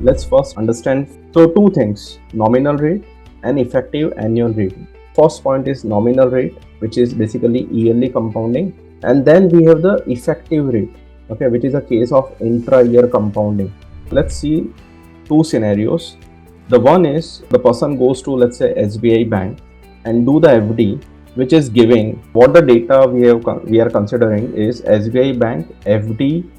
Let's first understand. So two things, nominal rate and effective annual rate. First point is nominal rate, which is basically yearly compounding. And then we have the effective rate, okay, which is a case of intra-year compounding. Let's see two scenarios. The one is the person goes to, let's say, SBI bank and do the FD, which is giving what the data we are considering is SBI bank FD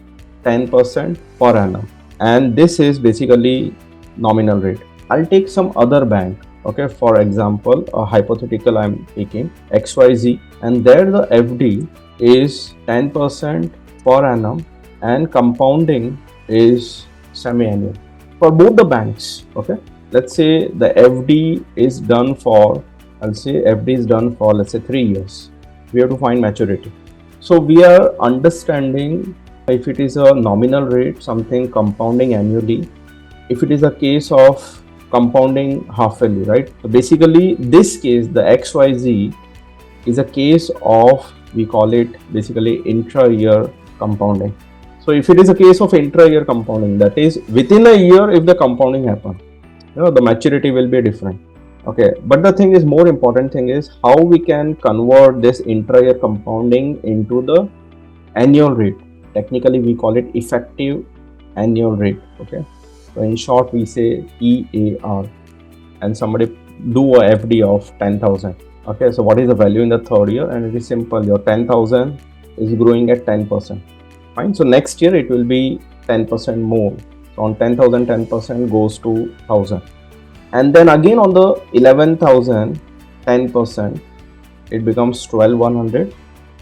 10% per annum, and this is basically nominal rate. I'll take some other bank, okay, for example, a hypothetical I'm taking XYZ, and there the FD is 10% per annum and compounding is semi-annual for both the banks. Okay, let's say the FD is done for, I'll say FD is done for, let's say, 3 years. We have to find maturity. So we are understanding if it is a nominal rate, something compounding annually. If it is a case of compounding half-yearly, right? So basically, this case, the XYZ, is a case of, we call it basically intra-year compounding. So if it is a case of intra-year compounding, that is within a year, if the compounding happens, the maturity will be different. Okay, but the thing is, more important thing is how we can convert this intra-year compounding into the annual rate. Technically, we call it effective annual rate. Okay, so in short, we say EAR, and somebody do a FD of 10,000. Okay, so what is the value in the third year? And it is simple. Your 10,000 is growing at 10%. Fine. So next year it will be 10% more. So on 10,000, 10% goes to 1,000. And then again on the 11,000, 10%, it becomes 12,100.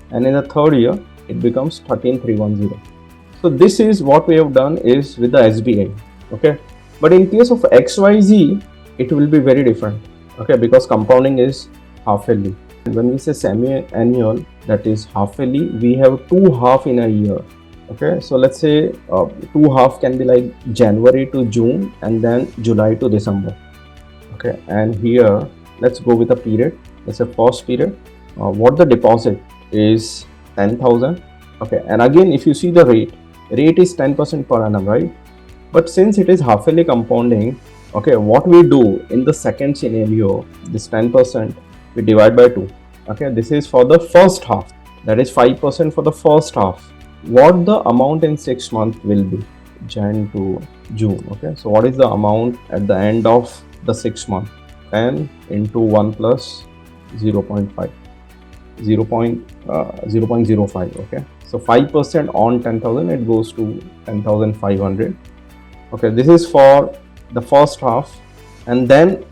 And in the third year, it becomes 13,310. So this is what we have done is with the SBI. Okay. But in case of XYZ, it will be very different. Okay, because compounding is half-yearly. When we say semi-annual, that is half-yearly, we have 2 half in a year. Okay, so let's say 2 half can be like January to June and then July to December. Okay, and here let's go with a period. Let's say first period. What the deposit is 10,000. Okay, and again, if you see the rate is 10% per annum, right? But since it is half-yearly compounding, okay, what we do in the second scenario, this 10%, we divide by 2. Okay, this is for the first half, that is 5% for the first half. What the amount in 6 months will be, Jan to June. Okay, so what is the amount at the end of the 6 month? 10 into 1 plus 0.5, 0.05. Okay, so 5% on 10,000, it goes to 10,500. Okay, this is for the first half, and then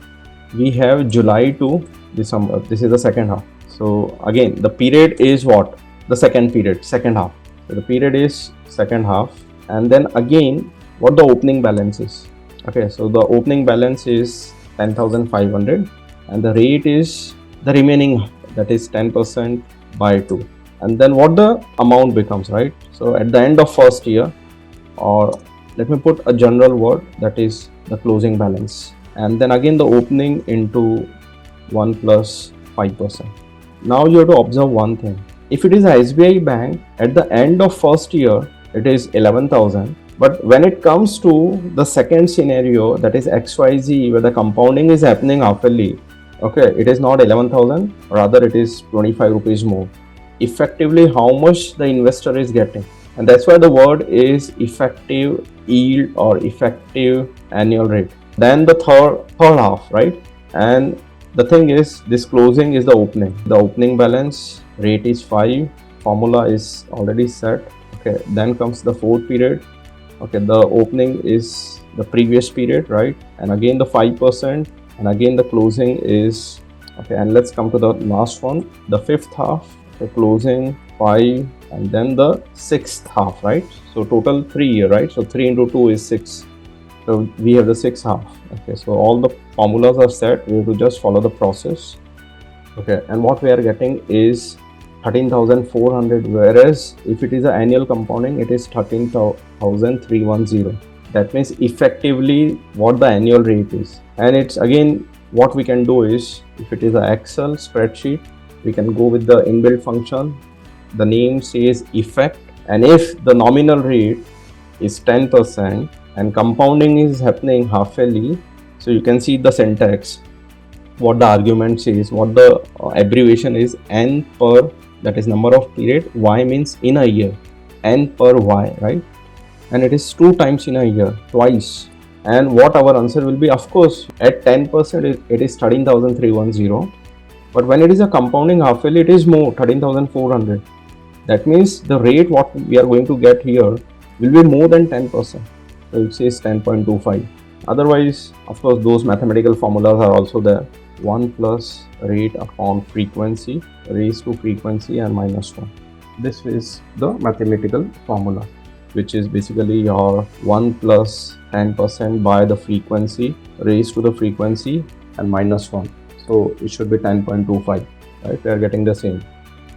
we have July to December. This is the second half. So again, the period is what? The second period, second half. So the period is second half, and then again, what the opening balance is. Okay, so the opening balance is 10,500, and the rate is the remaining, that is 10% by 2. And then what the amount becomes, right? So at the end of first year, or let me put a general word, that is the closing balance, and then again the opening into 1 plus 5%. Now you have to observe one thing. If it is a SBI bank, at the end of first year, it is 11,000. But when it comes to the second scenario, that is XYZ, where the compounding is happening half-yearly, okay, it is not 11,000, rather it is 25 rupees more. Effectively, how much the investor is getting? And that's why the word is effective yield or effective annual rate. Then the third half, right? And the thing is, this closing is the opening. The opening balance rate is 5. Formula is already set. Okay, then comes the fourth period. Okay, the opening is the previous period, right? And again the 5%, and again the closing is, okay, and let's come to the last one, the fifth half, the closing 5, and then the sixth half, right? So total 3 year, right? So 3 into 2 is 6. So we have the 6 half. Okay, so all the formulas are set. We have to just follow the process. Okay, and what we are getting is 13,400, whereas if it is an annual compounding, it is 13,310. That means effectively what the annual rate is. And it's again, what we can do is, if it is an Excel spreadsheet, we can go with the inbuilt function. The name says effect, and if the nominal rate is 10%, and compounding is happening half yearly. So you can see the syntax, what the argument says, what the abbreviation is. N per, that is number of period, y means in a year, n per y, right? And it is 2 times in a year, twice. And what our answer will be, of course, at 10% it is 13,310, but when it is a compounding half yearly, it is more, 13,400. That means the rate what we are going to get here will be more than 10%. So it says 10.25. Otherwise, of course, those mathematical formulas are also there. 1 plus rate upon frequency raised to frequency and minus 1. This is the mathematical formula, which is basically your 1 plus 10% by the frequency raised to the frequency and minus 1. So it should be 10.25, right? We are getting the same.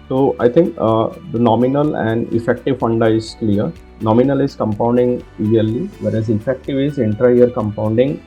So I think the nominal and effective funda is clear. Nominal is compounding yearly, whereas effective is intra-year compounding